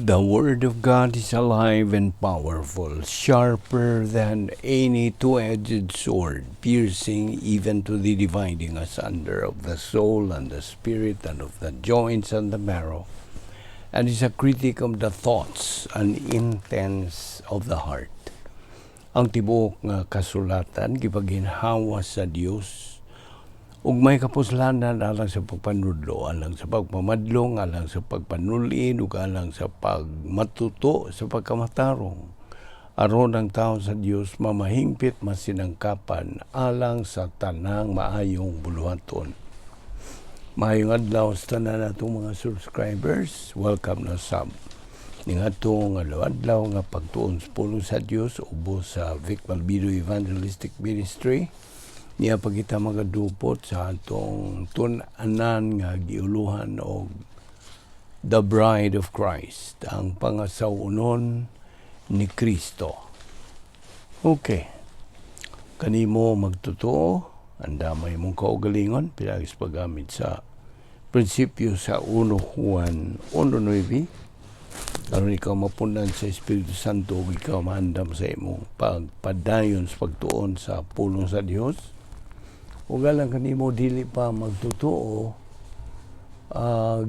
The Word of God is alive and powerful, sharper than any two-edged sword, piercing even to the dividing asunder of the soul and the spirit and of the joints and the marrow, and is a critic of the thoughts and intents of the heart. Ang tibuok nga kasulatan gipaginhawa sa Dios ug may kapuslanan alang sa pagpanudlo, alang sa pagpamadlong, alang sa pagpanulin, ug alang sa pagmatuto sa pagkamatarong. Aron ang tao sa Dios mamahingpit masinangkapan alang sa tanang maayong buluhaton. Maayong adlaw sa tanan natong mga subscribers. Welcome na sab. Ning atong adlaw nga pagtuon sa pulong sa Dios ubos sa Balbido Evangelistic Ministry. Niya pa kita magadupot sa atong tun-anan nga giuluhan og The Bride of Christ, ang pangasawunon ni Kristo. Okay. Kanimo magtotoo, andamay mong kaugalingon, pinagis paggamit sa prinsipyo sa 1 Juan 1:9. Aron ikaw mapunan sa Espiritu Santo ug ikaw maandam sa imong pagpadayon sa pagtuon sa pulong sa Dios. Ug alang kanimo dili pa magtotoo,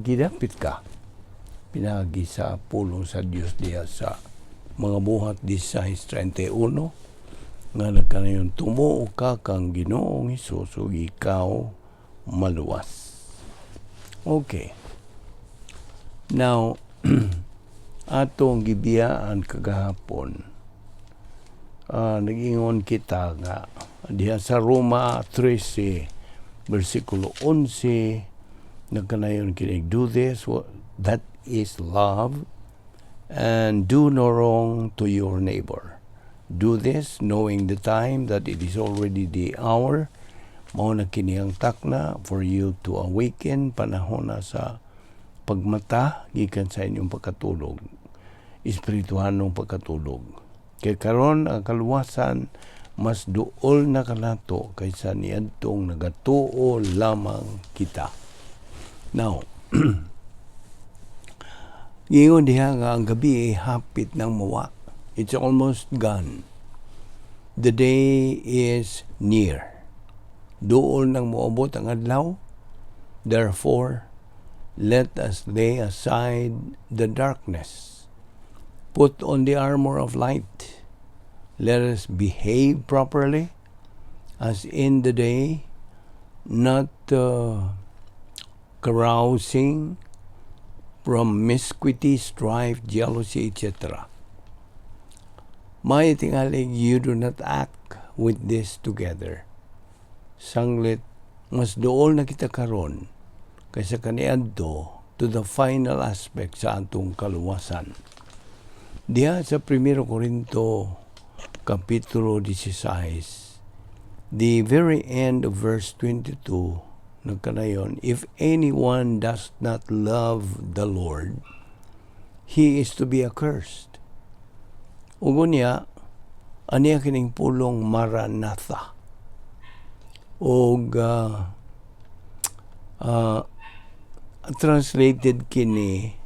gidapit ka pinagi sa pulong sa Dios diya sa mga buhat 16:31 nga nagkanayon tumuo ka kang Ginoong Hesus ug ikaw maluwas. Okay. Now, atong gibiyaan kagahapon, nag-ingon kita nga diha sa Roma 13 versikulo 11 nagkanayon kini, do this, that is love, and do no wrong to your neighbor. Do this knowing the time that it is already the hour. Mao na kini ang takna for you to awaken, panahon na sa pagmata gikan sa inyong pagkatulog, espirituhanong pagkatulog. Kay karon ang kaluwasan mas duol na kanato kaysa niadtong nagatuo lamang kita. Now, ngayon diha nga ang gabi ay hapit ng mawa. It's almost gone. The day is near. Duol nang moabot ang adlaw. Therefore, let us lay aside the darkness. Put on the armor of light. Let us behave properly as in the day, not carousing, promiscuity, strife, jealousy, etc. May tingalig, you do not act with this together. Sanglit, mas dool na kita karon kaysa kaniadto to the final aspect sa atong kaluwasan. Diha sa 1 Korinto Kapitulo 16, the very end of verse 22, nagkanayon, if anyone does not love the Lord, he is to be accursed. Ugo niya, aniya kining pulong Maranatha. Og translated kini,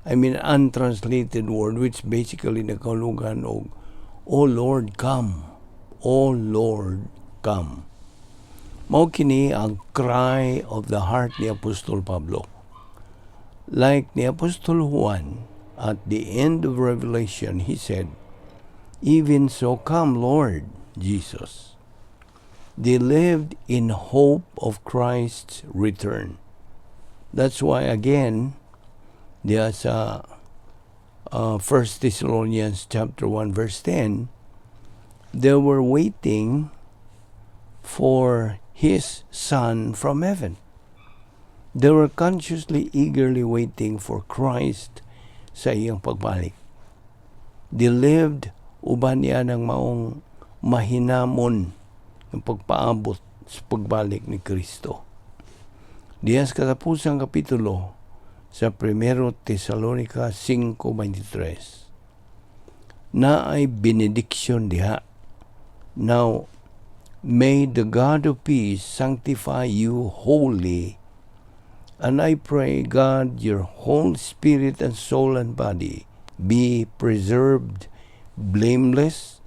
untranslated word, which basically nagkaulugan og O Lord, come. O Lord, come. Mao kini ang cry of the heart ni Apostol Pablo. Like ni Apostol Juan, at the end of Revelation, he said, even so come, Lord Jesus. They lived in hope of Christ's return. That's why, again, diya sa 1 Thessalonians chapter 1 verse 10, they were waiting for His Son from heaven. They were consciously, eagerly waiting for Christ sa iyang pagbalik. They lived uban niya ng maong mahinamon ng pagpaabot sa pagbalik ni Kristo. Diya sa katapusang kapitulo sa 1 Tesalonica 5:23, na ay benediction diha. Now, may the God of peace sanctify you wholly, And I pray, God, your whole spirit and soul and body be preserved blameless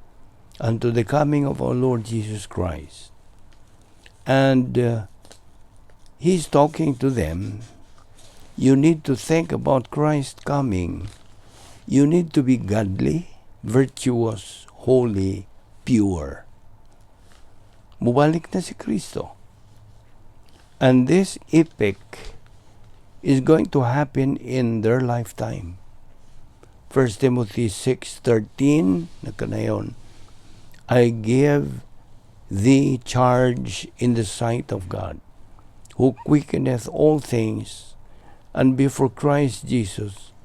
unto the coming of our Lord Jesus Christ. And he's talking to them. You need to think about Christ coming. You need to be godly, virtuous, holy, pure. Mubalik na si Kristo. And this epic is going to happen in their lifetime. 1 Timothy 6:13, nakanayon, I give thee charge in the sight of God, who quickeneth all things, and before Christ Jesus,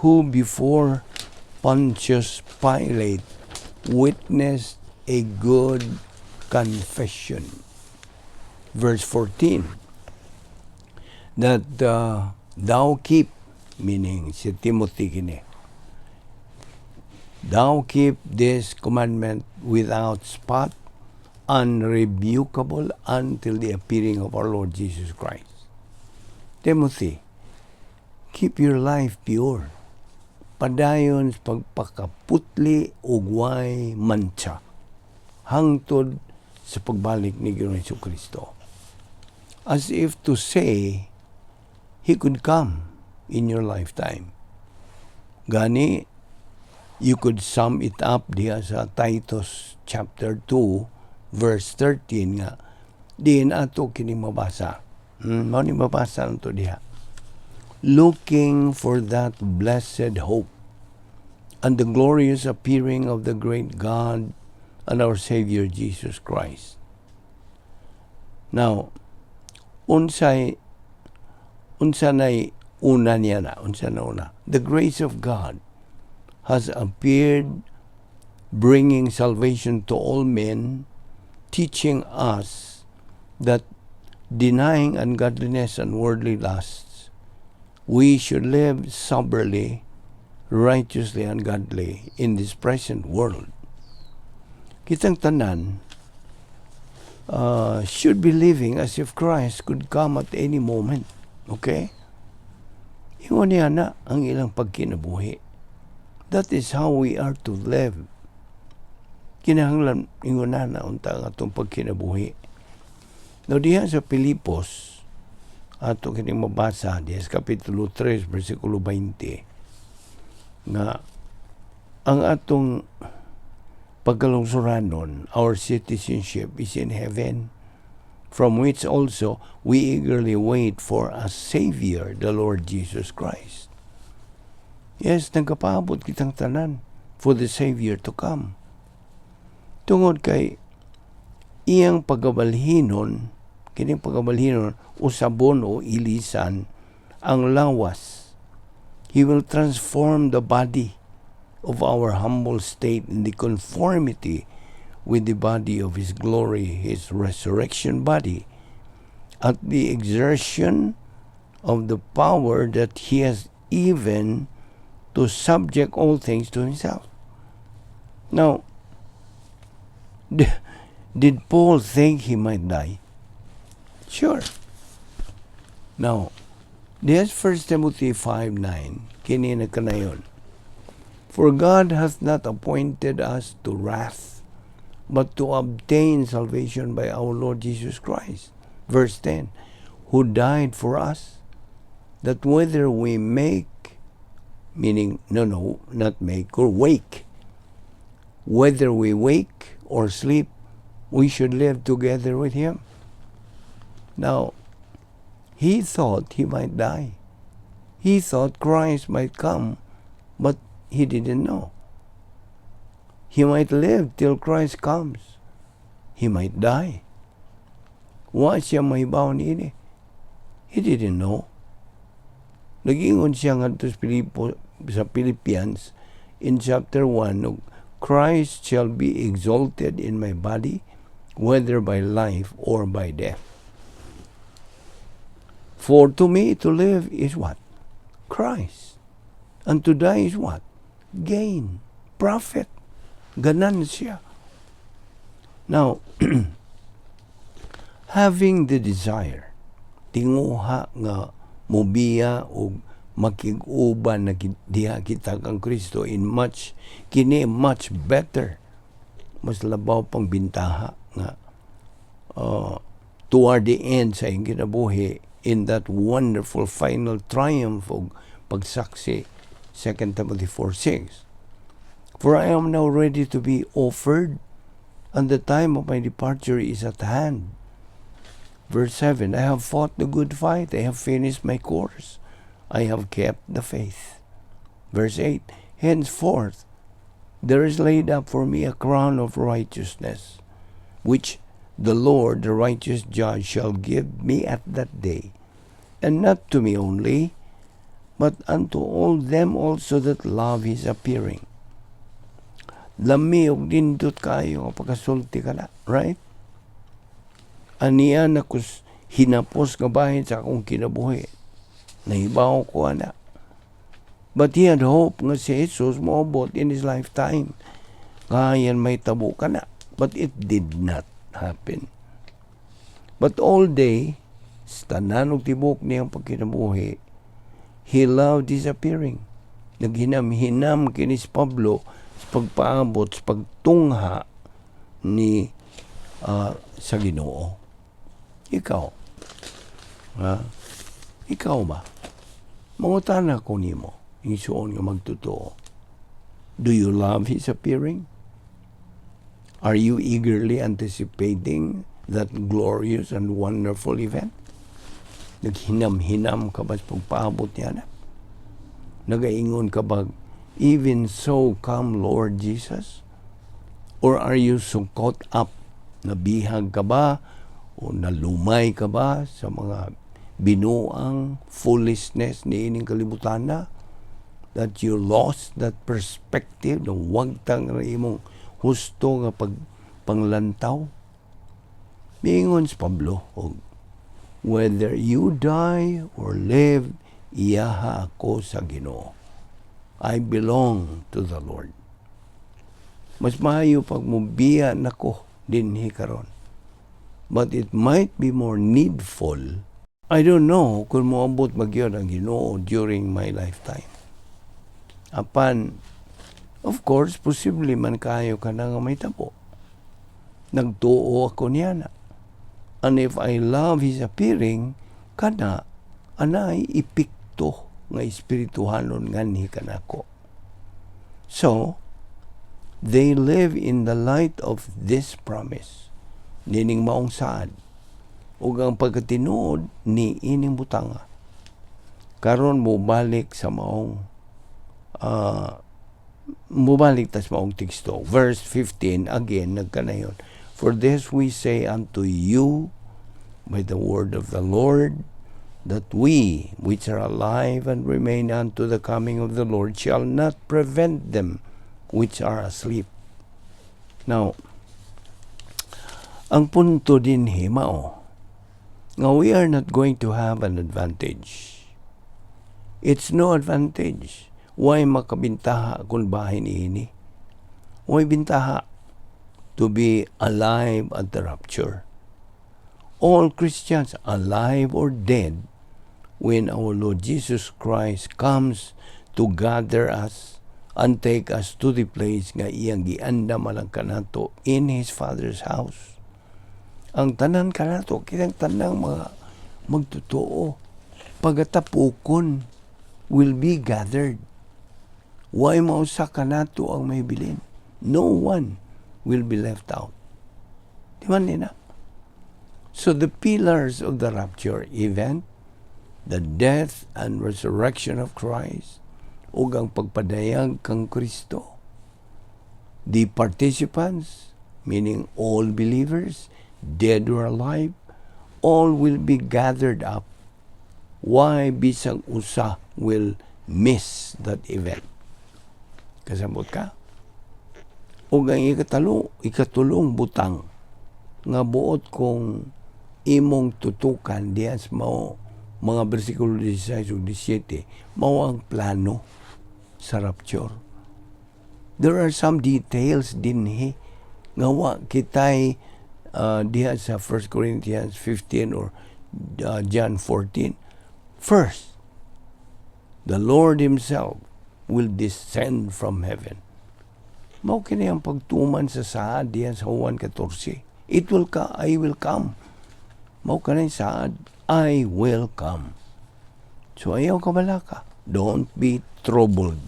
who before Pontius Pilate witnessed a good confession. Verse 14, that thou keep, meaning si Timothy kini, thou keep this commandment without spot, unrebukable until the appearing of our Lord Jesus Christ. Timothy, keep your life pure. Padayon sa pagpakaputli ugway mancha hangtod sa pagbalik ni Ginoong Jesucristo. As if to say, He could come in your lifetime. Gani, you could sum it up diha sa Titus chapter 2, verse 13 nga, diin ato kini mabasa. Mao ni mabasa nito diha. Looking for that blessed hope and the glorious appearing of the great God and our Savior Jesus Christ. Now, unsa nay una niya na, unsa na una. The grace of God has appeared, bringing salvation to all men, teaching us that denying ungodliness and worldly lusts, we should live soberly, righteously, and godly in this present world. Kitang tanan should be living as if Christ could come at any moment. Okay? Ingon niya na ang ilang pagkinabuhi. That is how we are to live. Kinahanglan ingon na unta ang atong pagkinabuhi. Now diha sa Pilipos, ato kining mabasa diha sa kapitulo 3, versikulo 20, nga ang atong pagkalungsuranon, our citizenship is in heaven, from which also we eagerly wait for a Savior, the Lord Jesus Christ. Yes, nagkapaabot kitang tanan for the Savior to come. Tungod kay iyang pagabalhinon, kining pagabalhinon, usabon o ilisan, ang lawas. He will transform the body of our humble state in the conformity with the body of His glory, His resurrection body, at the exertion of the power that He has even to subject all things to Himself. Now, did Paul think he might die? Sure. Now, there's 1 Timothy 5:9, kini na kanayon. For God hath not appointed us to wrath, but to obtain salvation by our Lord Jesus Christ. Verse 10, who died for us, that whether we make, meaning, not make, or wake, whether we wake or sleep, we should live together with Him. Now, he thought he might die. He thought Christ might come, but he didn't know. He might live till Christ comes. He might die. Wa siya mahibaw niini. He didn't know. Nag-ingon siya nga sa Philippians in chapter 1, Christ shall be exalted in my body, whether by life or by death. For to me to live is what? Christ. And to die is what? Gain. Profit. Ganansya. Now, having the desire, tinguha nga mobiya o makig-uban na diha kita kang Kristo in much better, mas labaw pang bintaha nga toward the end sa iyong kinabuhi in that wonderful final triumph o pagsaksi. 2 Timothy 4:6. For I am now ready to be offered, and the time of my departure is at hand. Verse 7, I have fought the good fight, I have finished my course, I have kept the faith. Verse 8, henceforth there is laid up for me a crown of righteousness, which the Lord, the righteous judge, shall give me at that day, and not to me only, but unto all them also that love his appearing. Lami og nindot kayo pagkasulti ka na, right? Aniya na kus hinapos ka bahin sa akong kinabuhi. Nahibaw ko ana. But he had hope nga si Jesus moabot in his lifetime. Kayan may tabo ka na. But it did not happen. But all day, sa tanan og tibok niyang pagkinabuhi, he loved his appearing. Naghinam-hinam kini si Pablo sa pagpaabot, sa pagtungha ni sa Ginoo. Ikaw, ikaw ba? Mangutana ko nimo, isuon nga magtotoo. Do you love his appearing? Are you eagerly anticipating that glorious and wonderful event? Naghinam-hinam ka ba sa pagpaabot niya na? Nagaingon ka ba, even so come Lord Jesus? Or are you so caught up? Nabihag ka ba? O nalumay ka ba sa mga binuang foolishness ni ining kalibutan na? That you lost that perspective na huwag tang na imong husto nga panglantaw? Miingon si Pablo, whether you die or live, iyaha ako sa Ginoo. I belong to the Lord. Mas maayo pag mubiya nako dinhi karon. But it might be more needful. I don't know kung moabot magyod ang Ginoo during my lifetime. Apan, of course, posible man kayo ka na nga may tabo. Nagtuo ako niya na. And if I love his appearing, kana, anay ipikto nga espirituhanon nganhi kanako. So, they live in the light of this promise. Nining maong saad. Ug ang pagkatinuod ni ining butanga. Karon mo balik sa maong mubalik tas maong teksto. Verse 15, again, nagkanayon. For this we say unto you by the word of the Lord, that we, which are alive and remain unto the coming of the Lord, shall not prevent them which are asleep. Now, ang punto din himao, nga we are not going to have an advantage. It's no advantage. Why makabintaha kung bahin ini? Why bintaha to be alive at the rapture? All Christians, alive or dead, when our Lord Jesus Christ comes to gather us and take us to the place nga iyang gianda malang kanato in His Father's house. Ang tanan kanato, kitang tanang mga magtotoo, pagatapukon will be gathered. Why mausa kanato ang may bilin? No one will be left out. Di man nina? So the pillars of the rapture event, the death and resurrection of Christ, ug ang pagpadayag kang Kristo. The participants, meaning all believers, dead or alive, all will be gathered up. Why bisang usa will miss that event? Kasabot ka? Ug ang ikatulong butang nga buot kong imong tutukan diyan sa mga bersikulo 16 ug 17, mao ang plano sa rapture. There are some details dinhi nga wa kitay diha sa 1 Corinthians 15 or John 14. First, the Lord Himself will descend from heaven. Mao kini ang pagtuman sa saad diyan sa Juan 14. I will come. Mao kanay saad, I will come. So ayaw ka balaka. Don't be troubled.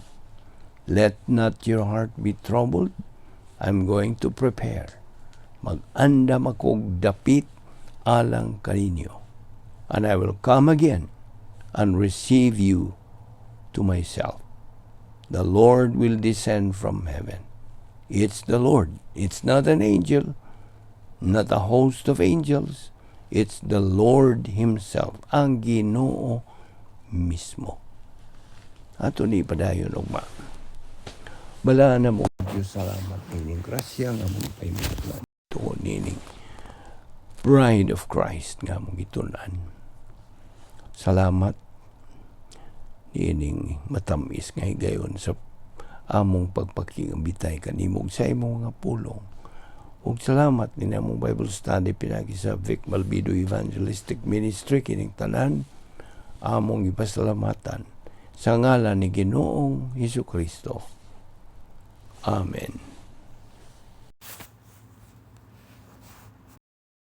Let not your heart be troubled. I'm going to prepare. Mag-andam akong dapit alang kaninyo. And I will come again and receive you to myself. The Lord will descend from heaven. It's the Lord. It's not an angel, not a host of angels. It's the Lord Himself, ang Ginoo mismo. Ato ni padayon ugma. Bala na mo Diyos, salamat nining grasya nga mong paimutan tuon nining Bride of Christ nga mong gitunan. Salamat nining matamis nga higayon sa among pagpakingambitay kanimong sa imong nga pulong. Ug salamat din among Bible study pinagi sa Vic Balbido Evangelistic Ministry kining tanan among ipasalamatan sa ngalan ni Ginoong Hesukristo. Amen.